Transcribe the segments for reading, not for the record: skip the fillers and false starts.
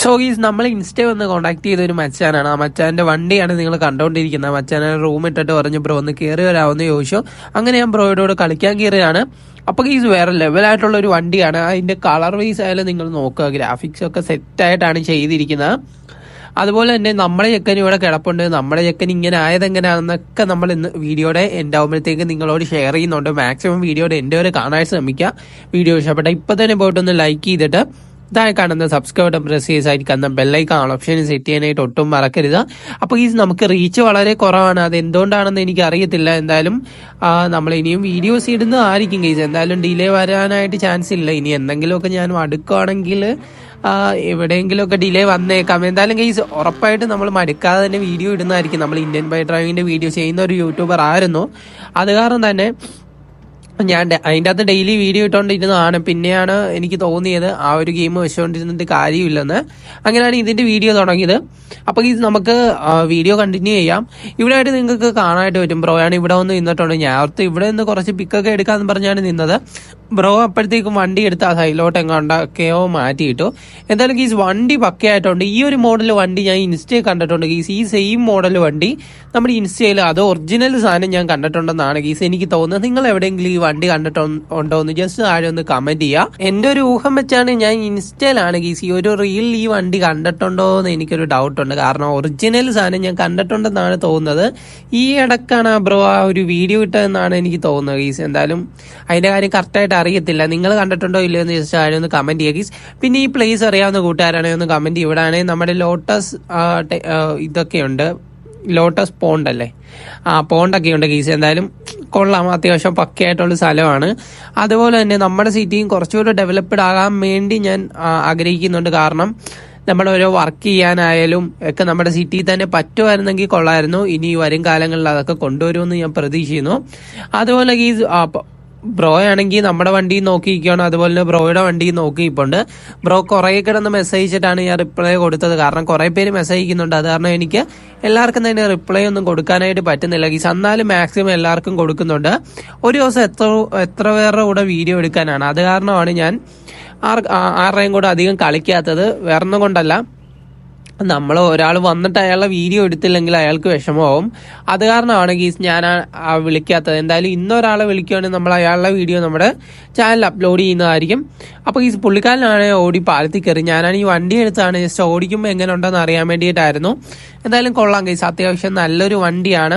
So ഗീസ് നമ്മൾ insta വന്ന് contact ചെയ്ത ഒരു മച്ചാനാണ്. ആ മച്ചാന്റെ വണ്ടിയാണ് നിങ്ങൾ കണ്ടുകൊണ്ടിരിക്കുന്നത്. മച്ചാനെ റൂം ഇട്ടിട്ട് പറഞ്ഞു ബ്രോ ഒന്ന് കയറി വരാമെന്ന് ചോദിച്ചു. അങ്ങനെ ഞാൻ ബ്രോയോട് കളിക്കാൻ കയറിയാണ്. അപ്പോൾ ഗീസ് വേറെ ലെവലായിട്ടുള്ള ഒരു വണ്ടിയാണ്. അതിന്റെ കളർ വൈസ് ആയാലും നിങ്ങൾ നോക്കുക, ഗ്രാഫിക്സ് ഒക്കെ സെറ്റായിട്ടാണ് ചെയ്തിരിക്കുന്നത്. അതുപോലെ തന്നെ നമ്മുടെ ചെക്കൻ ഇവിടെ കിടപ്പുണ്ട്. നമ്മുടെ ചെക്കൻ ഇങ്ങനെ ആയതെങ്ങനെയാണെന്നൊക്കെ നമ്മൾ ഇന്ന് വീഡിയോയുടെ എൻ്റെ ആകുമ്പോഴത്തേക്ക് നിങ്ങളോട് ഷെയർ ചെയ്യുന്നുണ്ട്. മാക്സിമം വീഡിയോയുടെ എൻ്റെ വരെ കാണാൻ ശ്രമിക്കുക. വീഡിയോ ഇഷ്ടപ്പെട്ട ഇപ്പം തന്നെ പോയിട്ടൊന്ന് ലൈക്ക് ചെയ്തിട്ട് താഴെ കാണുന്ന സബ്സ്ക്രൈബ് പ്രസ് ചെയ്തായിരിക്കുന്ന ബെല്ലൈക്കൺ ഓപ്ഷൻ സെറ്റ് ചെയ്യാനായിട്ട് ഒട്ടും മറക്കരുത്. അപ്പോൾ ഈ നമുക്ക് റീച്ച് വളരെ കുറവാണ്. അത് എന്തുകൊണ്ടാണെന്ന് എനിക്ക് അറിയത്തില്ല. എന്തായാലും നമ്മൾ ഇനിയും വീഡിയോസ് ഇടുന്നതായിരിക്കും ഗൈസ്. എന്തായാലും ഡിലേ വരാനായിട്ട് ചാൻസ് ഇല്ല. ഇനി എന്തെങ്കിലുമൊക്കെ ഞാൻ മടുക്കുകയാണെങ്കിൽ എവിടെയെങ്കിലുമൊക്കെ ഡിലേ വന്നേക്കാം. എന്തായാലും ഗൈസ് ഉറപ്പായിട്ട് നമ്മൾ മടുക്കാതെ തന്നെ വീഡിയോ ഇടുന്നതായിരിക്കും. നമ്മൾ ഇന്ത്യൻ ബൈക്ക് ഡ്രൈവിങ്ങിന്റെ വീഡിയോ ചെയ്യുന്ന ഒരു യൂട്യൂബർ ആയിരുന്നു. അത് കാരണം തന്നെ ഞാൻ അതിൻ്റെ അകത്ത് ഡെയിലി വീഡിയോ ഇട്ടുകൊണ്ടിരുന്നതാണ്. പിന്നെയാണ് എനിക്ക് തോന്നിയത് ആ ഒരു ഗെയിം വെച്ചുകൊണ്ടിരുന്നിട്ട് കാര്യമില്ലെന്ന്. അങ്ങനെയാണ് ഇതിന്റെ വീഡിയോ തുടങ്ങിയത്. അപ്പോൾ ഇത് നമുക്ക് വീഡിയോ കണ്ടിന്യൂ ചെയ്യാം. ഇവിടെ ആയിട്ട് നിങ്ങൾക്ക് കാണാനായിട്ട് പറ്റും. ബ്രോയാണ് ഇവിടെ വന്ന് നിന്നിട്ടുണ്ട്. ഞാൻ ഓർത്ത് ഇവിടെ നിന്ന് കുറച്ച് പിക്കൊക്കെ എടുക്കാമെന്ന് പറഞ്ഞാണ് നിന്നത്. ബ്രോ അപ്പോഴത്തേക്കും വണ്ടി എടുത്ത് ആ സൈഡിലോട്ട് എങ്ങോട്ടൊക്കെയോ മാറ്റിയിട്ടു. എന്തായാലും ഗീസ് വണ്ടി പക്കയായിട്ടുണ്ട്. ഈ ഒരു മോഡൽ വണ്ടി ഞാൻ ഇൻസ്റ്റയിൽ കണ്ടിട്ടുണ്ട് ഗീസ്. ഈ സെയിം മോഡൽ വണ്ടി നമ്മുടെ ഇൻസ്റ്റയിൽ അത് ഒറിജിനൽ സാധനം ഞാൻ കണ്ടിട്ടുണ്ടെന്നാണ് ഗീസ് എനിക്ക് തോന്നുന്നത്. നിങ്ങൾ എവിടെയെങ്കിലും ഈ വണ്ടി കണ്ടിട്ടുണ്ടോ എന്ന് ജസ്റ്റ് താഴെ ഒന്ന് കമന്റ് ചെയ്യുക. എന്റെ ഒരു ഊഹം വെച്ചാണ് ഞാൻ ഇൻസ്റ്റയിലാണ് ഗീസ് ഈ ഒരു റീൽ ഈ വണ്ടി കണ്ടിട്ടുണ്ടോ എന്ന് എനിക്കൊരു ഡൗട്ട് ഉണ്ട്. കാരണം ഒറിജിനൽ സാധനം ഞാൻ കണ്ടിട്ടുണ്ടെന്നാണ് തോന്നുന്നത്. ഈ ഇടക്കാണ് ബ്രോ ആ ഒരു വീഡിയോ ഇട്ടതെന്നാണ് എനിക്ക് തോന്നുന്നത് ഗീസ്. എന്തായാലും അതിന്റെ കാര്യം കറക്റ്റായിട്ട് അറിയത്തില്ല. നിങ്ങൾ കണ്ടിട്ടുണ്ടോ ഇല്ലയോ എന്ന് ജസ്റ്റ് ആരും ഒന്ന് കമന്റ് ചെയ്യുക ഗീസ്. പിന്നെ ഈ പ്ലേസ് അറിയാവുന്ന കൂട്ടുകാരാണെങ്കിൽ ഒന്ന് കമന്റ് ചെയ്യുക. ഇവിടെ ആണെങ്കിൽ നമ്മുടെ ലോട്ടസ് ഇതൊക്കെയുണ്ട്. ലോട്ടസ് പോണ്ട് അല്ലേ, പോണ്ടൊക്കെ ഉണ്ട് ഗീസ്. എന്തായാലും കൊള്ളാം, അത്യാവശ്യം പക്കയായിട്ടുള്ള സ്ഥലമാണ്. അതുപോലെ തന്നെ നമ്മുടെ സിറ്റിയും കുറച്ചുകൂടി ഡെവലപ്ഡ് ആകാൻ വേണ്ടി ഞാൻ ആഗ്രഹിക്കുന്നുണ്ട്. കാരണം നമ്മൾ ഓരോ വർക്ക് ചെയ്യാനായാലും ഒക്കെ നമ്മുടെ സിറ്റിയിൽ തന്നെ പറ്റുമായിരുന്നെങ്കിൽ കൊള്ളായിരുന്നു. ഇനി വരും കാലങ്ങളിൽ അതൊക്കെ കൊണ്ടുവരുമെന്ന് ഞാൻ പ്രതീക്ഷിക്കുന്നു. അതുപോലെ ഗീസ് ബ്രോ ആണെങ്കിൽ നമ്മുടെ വണ്ടി നോക്കിയിരിക്കുകയാണ്. അതുപോലെ തന്നെ ബ്രോയുടെ വണ്ടി നോക്കിയിപ്പോണ്ട്. ബ്രോ കുറെ കിടന്ന് മെസ്സേജ് ഇട്ടിട്ടാണ് ഞാൻ റിപ്ലൈ കൊടുത്തത്. കാരണം കുറെ പേര് മെസ്സേജ് അയക്കുന്നുണ്ട്. അത് കാരണം എനിക്ക് എല്ലാവർക്കും തന്നെ റിപ്ലൈ ഒന്നും കൊടുക്കാനായിട്ട് പറ്റുന്നില്ല ഗീസ്. എന്നാലും മാക്സിമം എല്ലാവർക്കും കൊടുക്കുന്നുണ്ട്. ഒരു ദിവസം എത്ര പേരുടെ കൂടെ വീഡിയോ എടുക്കാനാണ്. അത് കാരണമാണ് ഞാൻ ആരുടെയും കൂടെ അധികം കളിക്കാത്തത്. വേറൊന്നും കൊണ്ടല്ല, നമ്മൾ ഒരാൾ വന്നിട്ട് അയാളുടെ വീഡിയോ എടുത്തില്ലെങ്കിൽ അയാൾക്ക് വിഷമമാവും. അത് കാരണമാണ് ഗീസ് ഞാൻ വിളിക്കാത്തത്. എന്തായാലും ഇന്നൊരാളെ വിളിക്കുകയാണെങ്കിൽ നമ്മൾ അയാളുടെ വീഡിയോ നമ്മുടെ ചാനൽ അപ്ലോഡ് ചെയ്യുന്നതായിരിക്കും. അപ്പോൾ ഈ പുള്ളിക്കാരനാണ് ഓടി പാലത്തിൽ കയറി. ഞാനാണ് ഈ വണ്ടി എടുത്താണ് ജസ്റ്റ് ഓടിക്കുമ്പോൾ എങ്ങനെ ഉണ്ടെന്ന് അറിയാൻ വേണ്ടിയിട്ടായിരുന്നു. എന്തായാലും കൊള്ളാം ഗൈസ്, അത്യാവശ്യം നല്ലൊരു വണ്ടിയാണ്.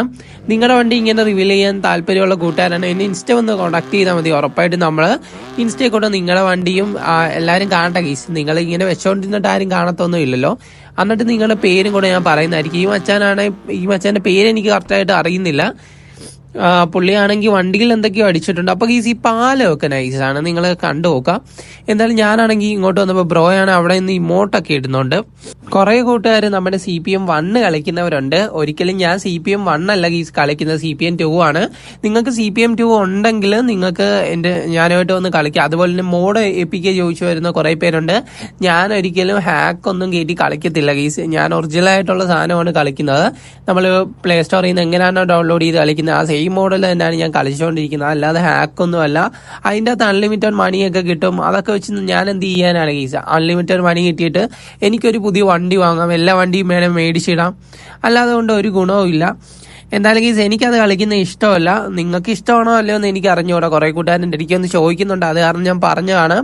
നിങ്ങളുടെ വണ്ടി ഇങ്ങനെ റിവീൽ ചെയ്യാൻ താല്പര്യമുള്ള കൂട്ടുകാരാണ് എന്നെ ഇൻസ്റ്റ വന്ന് കോൺടാക്ട് ചെയ്താൽ മതി. ഉറപ്പായിട്ട് നമ്മൾ ഇൻസ്റ്റയിൽ കൊണ്ട് നിങ്ങളുടെ വണ്ടിയും എല്ലാവരും കാണട്ടെ ഗൈസ്. നിങ്ങൾ ഇങ്ങനെ വെച്ചോണ്ടിരുന്നിട്ട് ആരും കാണത്തൊന്നും ഇല്ലല്ലോ. എന്നിട്ട് നിങ്ങളുടെ പേരും കൂടെ ഞാൻ പറയുന്നതായിരിക്കും. ഈ മച്ചാന്റെ പേര് എനിക്ക് കറക്റ്റായിട്ട് അറിയുന്നില്ല. പുള്ളിയാണെങ്കിൽ വണ്ടിയിൽ എന്തൊക്കെയോ അടിച്ചിട്ടുണ്ട്. അപ്പോൾ ഈ പാലമൊക്കെ നൈസാണ്, നിങ്ങൾ കണ്ടു നോക്കാം. എന്തായാലും ഞാനാണെങ്കിൽ ഇങ്ങോട്ട് വന്നപ്പോൾ ബ്രോയാണ് അവിടെ നിന്ന് ഇമോട്ടൊക്കെ ഇടുന്നുണ്ട്. കുറെ കൂട്ടുകാർ നമ്മുടെ CPM 1 കളിക്കുന്നവരുണ്ട്. ഒരിക്കലും ഞാൻ CPM 1 അല്ല കളിക്കുന്നത്, CPM 2 ആണ്. നിങ്ങൾക്ക് CPM 2 ഉണ്ടെങ്കിൽ നിങ്ങൾക്ക് ഞാനായിട്ട് ഒന്ന് കളിക്കാം. അതുപോലെ തന്നെ മോഡ് എപ്പിക്ക് ചോദിച്ചു വരുന്ന കുറെ പേരുണ്ട്. ഞാൻ ഒരിക്കലും ഹാക്ക് ഒന്നും കയറ്റി കളിക്കത്തില്ല ഗീസ്. ഞാൻ ഒറിജിനൽ ആയിട്ടുള്ള സാധനമാണ് കളിക്കുന്നത്. നമ്മൾ പ്ലേ സ്റ്റോറിൽ നിന്ന് എങ്ങനെയാണോ ഡൗൺലോഡ് ചെയ്ത് കളിക്കുന്നത് ആ സെയിം മോഡൽ തന്നെയാണ് ഞാൻ കളിച്ചുകൊണ്ടിരിക്കുന്നത്. അല്ലാതെ ഹാക്കൊന്നും അല്ല. അതിൻ്റെ അകത്ത് അൺലിമിറ്റഡ് മണിയൊക്കെ കിട്ടും. അതൊക്കെ വെച്ച് ഞാൻ എന്ത് ചെയ്യാനാണ് ഗീസ്. അൺലിമിറ്റഡ് മണി കിട്ടിയിട്ട് എനിക്കൊരു പുതിയ വണ്ടി വാങ്ങാം, എല്ലാ വണ്ടിയും വേണം മേടിച്ചിടാം. അല്ലാതെ കൊണ്ട് ഒരു ഗുണവും ഇല്ല. എന്തായാലും ഗീസ് എനിക്കത് കളിക്കുന്ന ഇഷ്ടമല്ല. നിങ്ങൾക്ക് ഇഷ്ടമാണോ അല്ലയോ എന്ന് എനിക്ക് അറിഞ്ഞുകൂടാ. കുറെ കൂട്ടുകാരൻ എനിക്കൊന്ന് ചോദിക്കുന്നുണ്ട്, അത് കാരണം ഞാൻ പറഞ്ഞതാണ്.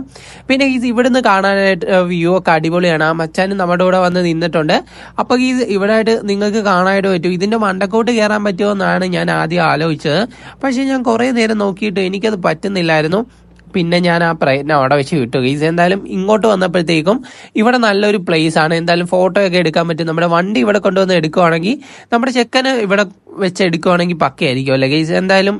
പിന്നെ ഗീസ് ഇവിടുന്ന് കാണാനായിട്ട് വ്യൂ ഒക്കെ അടിപൊളിയാണ്. ആ മച്ചാനും നമ്മുടെ കൂടെ വന്ന് നിന്നിട്ടുണ്ട്. അപ്പോൾ ഗീസ് ഇവിടെ ആയിട്ട് നിങ്ങൾക്ക് കാണാനായിട്ട് പറ്റും. ഇതിന്റെ മണ്ടക്കോട്ട് കയറാൻ പറ്റുമോ എന്നാണ് ഞാൻ ആദ്യം ആലോചിച്ചത്. പക്ഷെ ഞാൻ കുറെ നേരം നോക്കിയിട്ട് എനിക്കത് പറ്റുന്നില്ലായിരുന്നു. പിന്നെ ഞാൻ ആ പ്രയത്നം അവിടെ വെച്ച് വിട്ടു ഗൈസ്. എന്തായാലും ഇങ്ങോട്ട് വന്നപ്പോഴത്തേക്കും ഇവിടെ നല്ലൊരു പ്ലേസ് ആണ്. എന്തായാലും ഫോട്ടോ ഒക്കെ എടുക്കാൻ പറ്റും. നമ്മുടെ വണ്ടി ഇവിടെ കൊണ്ടുവന്ന് എടുക്കുവാണെങ്കിൽ നമ്മുടെ ചെക്കന് ഇവിടെ വെച്ച് എടുക്കുവാണെങ്കിൽ പക്കയായിരിക്കും അല്ലേ ഗൈസ്. എന്തായാലും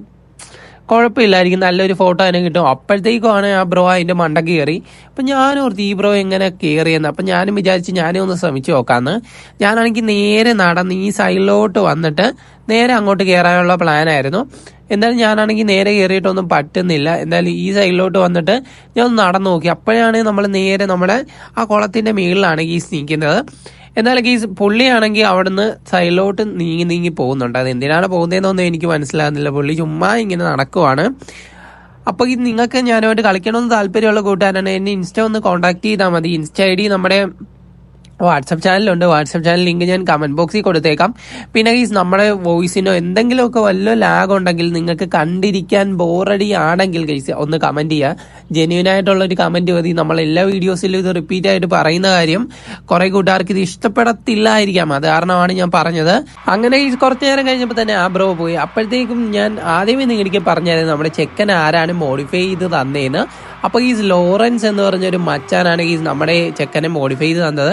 കുഴപ്പമില്ലായിരിക്കും, നല്ലൊരു ഫോട്ടോ തന്നെ കിട്ടും. അപ്പോഴത്തേക്കുമാണ് ആ ബ്രോ അതിന്റെ മണ്ടക്ക് കയറി. അപ്പം ഞാനോർത്ത് ഈ ബ്രോ എങ്ങനെ കയറിയെന്ന്. അപ്പം ഞാനും വിചാരിച്ച് ഞാനും ഒന്ന് ശ്രമിച്ചു നോക്കാമെന്ന്. ഞാനാണെങ്കിൽ നേരെ നടന്ന് ഈ സൈഡിലോട്ട് വന്നിട്ട് നേരെ അങ്ങോട്ട് കയറാനുള്ള പ്ലാനായിരുന്നു. എന്തായാലും ഞാനാണെങ്കിൽ നേരെ കയറിയിട്ടൊന്നും പറ്റുന്നില്ല. എന്തായാലും ഈ സൈഡിലോട്ട് വന്നിട്ട് ഞാൻ ഒന്ന് നടന്നു നോക്കി. അപ്പോഴാണ് നമ്മൾ നേരെ നമ്മുടെ ആ കുളത്തിന്റെ മുകളിലാണ് ഗീസ് നിൽക്കുന്നത്. എന്നാലും ഗീസ് പുള്ളിയാണെങ്കിൽ അവിടുന്ന് സൈഡിലോട്ട് നീങ്ങി പോകുന്നുണ്ട്. അത് എന്തിനാണ് പോകുന്നതെന്നൊന്നും എനിക്ക് മനസ്സിലാകുന്നില്ല. പുള്ളി ചുമ്മാ ഇങ്ങനെ നടക്കുവാണ്. അപ്പോൾ ഇത് നിങ്ങൾക്ക് ഞാനുമായിട്ട് കളിക്കണമെന്ന് താല്പര്യമുള്ള കൂട്ടുകാരാണ് എന്നെ ഇൻസ്റ്റ ഒന്ന് കോൺടാക്ട് ചെയ്താൽ മതി. ഇൻസ്റ്റ ID നമ്മുടെ വാട്സപ്പ് ചാനലുണ്ട്. വാട്സപ്പ് ചാനൽ ലിങ്ക് ഞാൻ കമന്റ് ബോക്സിൽ കൊടുത്തേക്കാം. പിന്നെ ഗൈസ് നമ്മുടെ വോയിസിനോ എന്തെങ്കിലുമൊക്കെ വല്ല ലാഗ് ഉണ്ടെങ്കിൽ, നിങ്ങൾക്ക് കണ്ടിരിക്കാൻ ബോറടി ആണെങ്കിൽ ഗൈസ് ഒന്ന് കമന്റ് ചെയ്യുക. ജെന്യൂൻ ആയിട്ടുള്ള ഒരു കമന്റ് മതി. നമ്മൾ എല്ലാ വീഡിയോസിലും ഇത് റിപ്പീറ്റ് ആയിട്ട് പറയുന്ന കാര്യം കുറെ കൂട്ടുകാർക്ക് ഇത് ഇഷ്ടപ്പെടത്തില്ലായിരിക്കാം, അത് കാരണമാണ് ഞാൻ പറഞ്ഞത്. അങ്ങനെ ഈ കുറച്ചു നേരം കഴിഞ്ഞപ്പോൾ തന്നെ ആ ബ്രോ പോയി. അപ്പോഴത്തേക്കും ഞാൻ ആദ്യമേ നിങ്ങൾക്ക് പറഞ്ഞായിരുന്നു നമ്മുടെ ചെക്കൻ ആരാണ് മോഡിഫൈ ചെയ്ത് തന്നേന്ന്. അപ്പോൾ ഈ ലോറൻസ് എന്ന് പറഞ്ഞൊരു മച്ചാനാണ് ഈ നമ്മുടെ ചെക്കനെ മോഡിഫൈ ചെയ്ത് തന്നത്.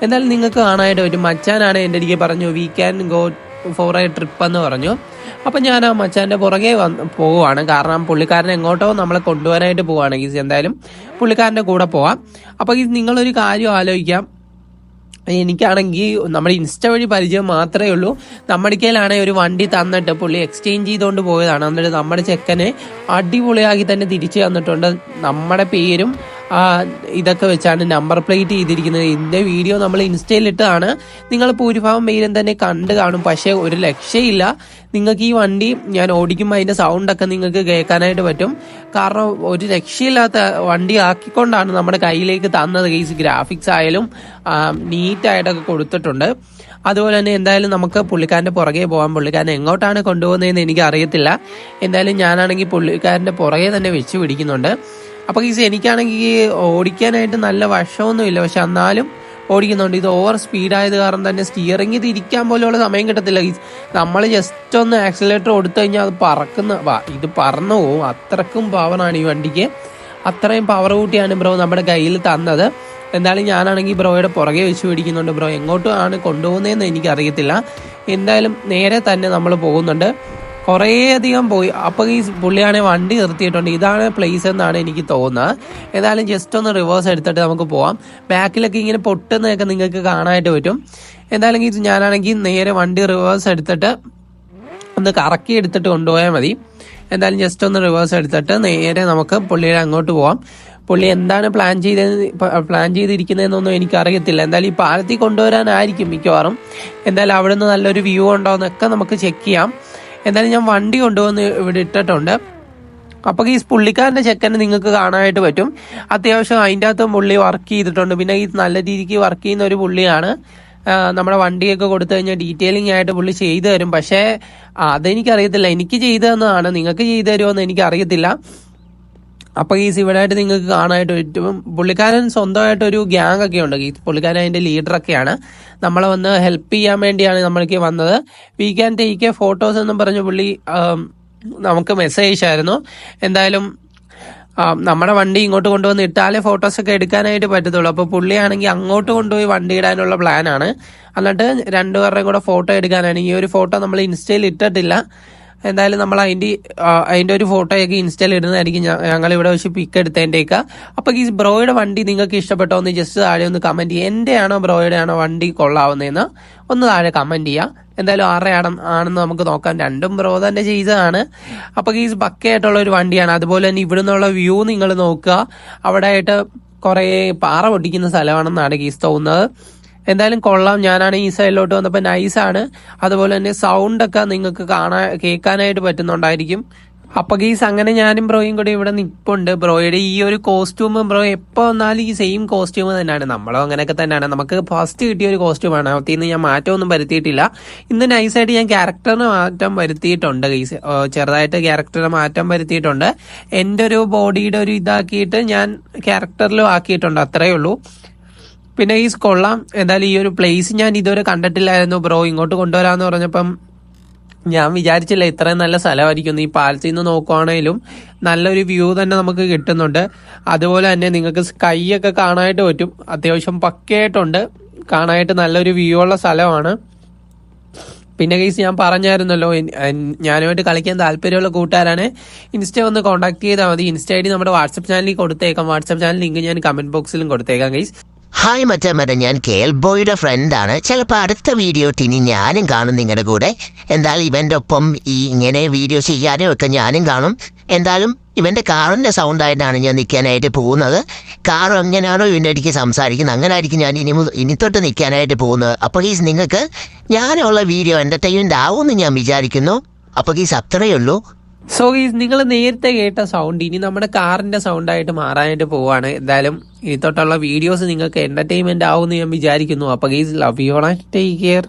എന്തായാലും നിങ്ങൾക്ക് കാണാനായിട്ട് ഒരു മച്ചാനാണ് എൻ്റെ അടുക്ക് പറഞ്ഞു we can go for A trip എന്ന് പറഞ്ഞു. അപ്പം ഞാൻ ആ മച്ചാൻ്റെ പുറകെ പോവുകയാണ്. കാരണം പുള്ളിക്കാരൻ എങ്ങോട്ടോ നമ്മളെ കൊണ്ടുപോകാനായിട്ട് പോവുകയാണ്. ഗീസ് എന്തായാലും പുള്ളിക്കാരൻ്റെ കൂടെ പോവാം. അപ്പോൾ ഈ നിങ്ങളൊരു കാര്യം ആലോചിക്കാം, എനിക്കാണെങ്കിൽ നമ്മുടെ ഇൻസ്റ്റ വഴി പരിചയം മാത്രമേ ഉള്ളൂ. നമ്മുടെ കയ്യിലാണെങ്കിൽ ഒരു വണ്ടി തന്നിട്ട് പുള്ളി എക്സ്ചേഞ്ച് ചെയ്തുകൊണ്ട് പോയതാണ്. എന്നിട്ട് നമ്മുടെ ചെക്കനെ അടിപൊളിയാക്കി തന്നെ തിരിച്ചു തന്നിട്ടുണ്ട്. നമ്മുടെ പേരും ഇതൊക്കെ വെച്ചാണ് നമ്പർ പ്ലേറ്റ് ചെയ്തിരിക്കുന്നത്. ഇതിൻ്റെ വീഡിയോ നമ്മൾ ഇൻസ്റ്റയിലിട്ടാണ്, നിങ്ങൾ ഭൂരിഭാഗം പേരും തന്നെ കണ്ടു കാണും. പക്ഷേ ഒരു രക്ഷയില്ല, നിങ്ങൾക്ക് ഈ വണ്ടി ഞാൻ ഓടിക്കുമ്പോൾ അതിൻ്റെ സൗണ്ടൊക്കെ നിങ്ങൾക്ക് കേൾക്കാനായിട്ട് പറ്റും. കാരണം ഒരു രക്ഷയില്ലാത്ത വണ്ടി ആക്കിക്കൊണ്ടാണ് നമ്മുടെ കയ്യിലേക്ക് തന്നത്. കേസ് ഗ്രാഫിക്സ് ആയാലും നീറ്റായിട്ടൊക്കെ കൊടുത്തിട്ടുണ്ട്. അതുപോലെ തന്നെ എന്തായാലും നമുക്ക് പുള്ളിക്കാരൻ്റെ പുറകെ പോകാം. പുള്ളിക്കാരൻ എങ്ങോട്ടാണ് കൊണ്ടുപോകുന്നതെന്ന് എനിക്ക് അറിയത്തില്ല. എന്തായാലും ഞാനാണെങ്കിൽ പുള്ളിക്കാരൻ്റെ പുറകെ തന്നെ വെച്ച് പിടിക്കുന്നുണ്ട്. അപ്പോൾ ഗീസ് എനിക്കാണെങ്കിൽ ഓടിക്കാനായിട്ട് നല്ല വശമൊന്നുമില്ല, പക്ഷെ എന്നാലും ഓടിക്കുന്നുണ്ട്. ഇത് ഓവർ സ്പീഡായത് കാരണം തന്നെ സ്റ്റിയറിംഗ് തിരിക്കാൻ പോലെയുള്ള സമയം കിട്ടത്തില്ല ഗീസ്. നമ്മൾ ജസ്റ്റ് ഒന്ന് ആക്സിലേറ്റർ കൊടുത്തു കഴിഞ്ഞാൽ ഇത് പറന്നു പോകും. അത്രക്കും പവറാണ് ഈ വണ്ടിക്ക്. അത്രയും പവർ കൂട്ടിയാണ് ബ്രോ നമ്മുടെ കയ്യിൽ തന്നത്. എന്തായാലും ഞാനാണെങ്കിൽ ബ്രോയുടെ പുറകെ വെച്ച് പിടിക്കുന്നുണ്ട്. ബ്രോ എങ്ങോട്ടുമാണ് കൊണ്ടുപോകുന്നതെന്ന് എനിക്കറിയത്തില്ല. എന്തായാലും നേരെ തന്നെ നമ്മൾ പോകുന്നുണ്ട്. കുറേ അധികം പോയി. അപ്പോൾ ഈ പുള്ളിയാണെങ്കിൽ വണ്ടി നിർത്തിയിട്ടുണ്ട്. ഇതാണ് പ്ലേസ് എന്നാണ് എനിക്ക് തോന്നുന്നത്. ഏതായാലും ജസ്റ്റ് ഒന്ന് റിവേഴ്സ് എടുത്തിട്ട് നമുക്ക് പോവാം. ബാക്കിലൊക്കെ ഇങ്ങനെ പൊട്ടുന്നതൊക്കെ നിങ്ങൾക്ക് കാണാനായിട്ട് പറ്റും. എന്തായാലും ഞാനാണെങ്കിൽ നേരെ വണ്ടി റിവേഴ്സ് എടുത്തിട്ട് ഒന്ന് കറക്കി എടുത്തിട്ട് കൊണ്ടുപോയാൽ മതി. എന്തായാലും ജസ്റ്റ് ഒന്ന് റിവേഴ്സ് എടുത്തിട്ട് നേരെ നമുക്ക് പുള്ളിയുടെ അങ്ങോട്ട് പോവാം. പുള്ളി എന്താണ് പ്ലാൻ ചെയ്തിരിക്കുന്നതെന്നൊന്നും എനിക്കറിയത്തില്ല. എന്തായാലും ഈ പാലത്തിൽ കൊണ്ടുവരാനായിരിക്കും മിക്കവാറും. എന്തായാലും അവിടെ നിന്ന് നല്ലൊരു വ്യൂ ഉണ്ടോ എന്നൊക്കെ നമുക്ക് ചെക്ക് ചെയ്യാം. എന്തായാലും ഞാൻ വണ്ടി കൊണ്ടുവന്ന് ഇവിടെ ഇട്ടിട്ടുണ്ട്. അപ്പോൾ ഈ പുള്ളിക്കാരൻ്റെ ചെക്കനെ നിങ്ങൾക്ക് കാണാനായിട്ട് പറ്റും. അത്യാവശ്യം അതിൻ്റെ അകത്തും പുള്ളി വർക്ക് ചെയ്തിട്ടുണ്ട്. പിന്നെ ഈ നല്ല രീതിക്ക് വർക്ക് ചെയ്യുന്ന ഒരു പുള്ളിയാണ്. നമ്മുടെ വണ്ടിയൊക്കെ കൊടുത്തു കഴിഞ്ഞാൽ ഡീറ്റെയിലിംഗ് ആയിട്ട് പുള്ളി ചെയ്തു തരും. പക്ഷേ അതെനിക്കറിയത്തില്ല, എനിക്ക് ചെയ്തു തന്നതാണ്, നിങ്ങൾക്ക് ചെയ്തു തരുമോ എന്ന് എനിക്കറിയത്തില്ല. അപ്പോൾ ഈ ഇവിടെയായിട്ട് നിങ്ങൾക്ക് കാണാനായിട്ട് പറ്റും. പുള്ളിക്കാരൻ സ്വന്തമായിട്ടൊരു ഗ്യാങ് ഒക്കെ ഉണ്ട്. ഈ പുള്ളിക്കാരൻ അതിൻ്റെ ലീഡറൊക്കെയാണ്. നമ്മളെ വന്ന് ഹെൽപ്പ് ചെയ്യാൻ വേണ്ടിയാണ് നമ്മൾക്ക് വന്നത്. We can take A photos എന്നും പറഞ്ഞ് പുള്ളി നമുക്ക് മെസ്സേജ് അയച്ചായിരുന്നു. എന്തായാലും നമ്മുടെ വണ്ടി ഇങ്ങോട്ട് കൊണ്ടുവന്ന് ഇട്ടാലേ ഫോട്ടോസൊക്കെ എടുക്കാനായിട്ട് പറ്റത്തുള്ളൂ. അപ്പോൾ പുള്ളിയാണെങ്കിൽ അങ്ങോട്ട് കൊണ്ടുപോയി വണ്ടി ഇടാനുള്ള പ്ലാനാണ്. എന്നിട്ട് രണ്ടുപേരുടെയും കൂടെ ഫോട്ടോ എടുക്കാനാണ്. ഈ ഒരു ഫോട്ടോ നമ്മൾ ഇൻസ്റ്റയിൽ ഇട്ടിട്ടില്ല. എന്തായാലും നമ്മൾ അതിൻ്റെ ഒരു ഫോട്ടോയൊക്കെ ഇൻസ്റ്റയിൽ ഇടുന്നതായിരിക്കും. ഞങ്ങൾ ഇവിടെ വെച്ച് പിക്ക് എടുത്തതിൻ്റെയൊക്കെ. അപ്പോൾ ഈ ബ്രോയുടെ വണ്ടി നിങ്ങൾക്ക് ഇഷ്ടപ്പെട്ടോ എന്ന് ജസ്റ്റ് താഴെ ഒന്ന് കമൻറ്റ് ചെയ്യുക. എൻ്റെ ആണോ ബ്രോയുടെ ആണോ വണ്ടി കൊള്ളാവുന്നതെന്ന് ഒന്ന് താഴെ കമൻറ്റ് ചെയ്യുക. എന്തായാലും ആരുടെ ആണെന്ന് നമുക്ക് നോക്കാം. രണ്ടും ബ്രോ തന്നെ ചെയ്തതാണ്. അപ്പോൾ ഈ പക്കയായിട്ടുള്ള ഒരു വണ്ടിയാണ്. അതുപോലെ തന്നെ ഇവിടെ നിന്നുള്ള വ്യൂ നിങ്ങൾ നോക്കുക. അവിടെ ആയിട്ട് കുറേ പാറ പൊട്ടിക്കുന്ന സ്ഥലമാണെന്നാണ് ഗീസ് തോന്നുന്നത്. എന്തായാലും കൊള്ളാം. ഞാനാണ് ഈ സൈഡിലോട്ട് വന്നപ്പോൾ നൈസാണ്. അതുപോലെ തന്നെ സൗണ്ടൊക്കെ നിങ്ങൾക്ക് കേൾക്കാനായിട്ട് പറ്റുന്നുണ്ടായിരിക്കും. അപ്പോൾ ഗീസ് അങ്ങനെ ഞാനും ബ്രോയും കൂടി ഇവിടെ നിൽപ്പുണ്ട്. ബ്രോയുടെ ഈ ഒരു കോസ്റ്റ്യൂം ബ്രോ എപ്പോൾ വന്നാലും ഈ സെയിം കോസ്റ്റ്യൂം തന്നെയാണ്. നമ്മളും അങ്ങനെയൊക്കെ തന്നെയാണ്. നമുക്ക് ഫസ്റ്റ് കിട്ടിയ ഒരു കോസ്റ്റ്യൂമാണ്. അതിൽ നിന്ന് ഞാൻ മാറ്റമൊന്നും വരുത്തിയിട്ടില്ല. ഇന്ന് നൈസായിട്ട് ഞാൻ ക്യാരക്ടറിന് മാറ്റം വരുത്തിയിട്ടുണ്ട് ഗീസ്. ചെറുതായിട്ട് ക്യാരക്ടറിന് മാറ്റം വരുത്തിയിട്ടുണ്ട്. എൻ്റെ ഒരു ബോഡിയുടെ ഒരു ഇതാക്കിയിട്ട് ഞാൻ ക്യാരക്ടറിലും ആക്കിയിട്ടുണ്ട്. അത്രയേ ഉള്ളൂ. പിന്നെ ഈ കൊള്ളാം. എന്തായാലും ഈ ഒരു പ്ലേസ് ഞാൻ ഇതുവരെ കണ്ടിട്ടില്ലായിരുന്നു. ബ്രോ ഇങ്ങോട്ട് കൊണ്ടുവരാമെന്ന് പറഞ്ഞപ്പം ഞാൻ വിചാരിച്ചില്ല ഇത്രയും നല്ല സ്ഥലമായിരിക്കും. ഈ പാലത്തിൽ നിന്ന് നോക്കുവാണെങ്കിലും നല്ലൊരു വ്യൂ തന്നെ നമുക്ക് കിട്ടുന്നുണ്ട്. അതുപോലെ തന്നെ നിങ്ങൾക്ക് സ്കൈ ഒക്കെ കാണാനായിട്ട് പറ്റും. അത്യാവശ്യം പക്കയായിട്ടുണ്ട്. കാണാനായിട്ട് നല്ലൊരു വ്യൂ ഉള്ള സ്ഥലമാണ്. പിന്നെ ഗൈസ് ഞാൻ പറഞ്ഞായിരുന്നല്ലോ, ഞാനുമായിട്ട് കളിക്കാൻ താല്പര്യമുള്ള കൂട്ടുകാരാണ് ഇൻസ്റ്റ ഒന്ന് കോൺടാക്ട് ചെയ്താൽ മതി. ഇൻസ്റ്റ ഐ ഡി നമ്മുടെ വാട്സപ്പ് ചാനലിൽ കൊടുത്തേക്കാം. വാട്സപ്പ് ചാനൽ ലിങ്ക് ഞാൻ കമന്റ് ബോക്സിലും കൊടുത്തേക്കാം ഗൈസ്. ഹായ് മറ്റേ ഞാൻ കേൾബോയുടെ ഫ്രണ്ടാണ്. ചിലപ്പോൾ അടുത്ത വീഡിയോ ഇനി ഞാനും കാണും നിങ്ങളുടെ കൂടെ. എന്തായാലും ഇവൻ്റെ ഒപ്പം ഇങ്ങനെ വീഡിയോ ചെയ്യാനും ഒക്കെ ഞാനും കാണും. എന്തായാലും ഇവൻ്റെ കാറിൻ്റെ സൗണ്ടായിട്ടാണ് ഞാൻ നിൽക്കാനായിട്ട് പോകുന്നത്. കാർ എങ്ങനെയാണോ ഇവൻ്റെ അടുക്ക് സംസാരിക്കുന്നത് അങ്ങനെ ആയിരിക്കും ഞാൻ ഇനി തൊട്ട് നിൽക്കാനായിട്ട് പോകുന്നത്. അപ്പോൾ നിങ്ങൾക്ക് ഞാനുള്ള വീഡിയോ എൻ്റർടൈൻമെൻ്റ് ആവുമെന്ന് ഞാൻ വിചാരിക്കുന്നു. അപ്പോൾ അത്രയേ ഉള്ളൂ. സോ ഗീസ് നിങ്ങൾ നേരത്തെ കേട്ട സൗണ്ട് ഇനി നമ്മുടെ കാറിന്റെ സൗണ്ടായിട്ട് മാറാനായിട്ട് പോവാണ്. എന്തായാലും ഇനി തൊട്ടുള്ള വീഡിയോസ് നിങ്ങൾക്ക് എന്റർടൈൻമെന്റ് ആവുമെന്ന് ഞാൻ വിചാരിക്കുന്നു. അപ്പോൾ ഗീസ് love you all, take care.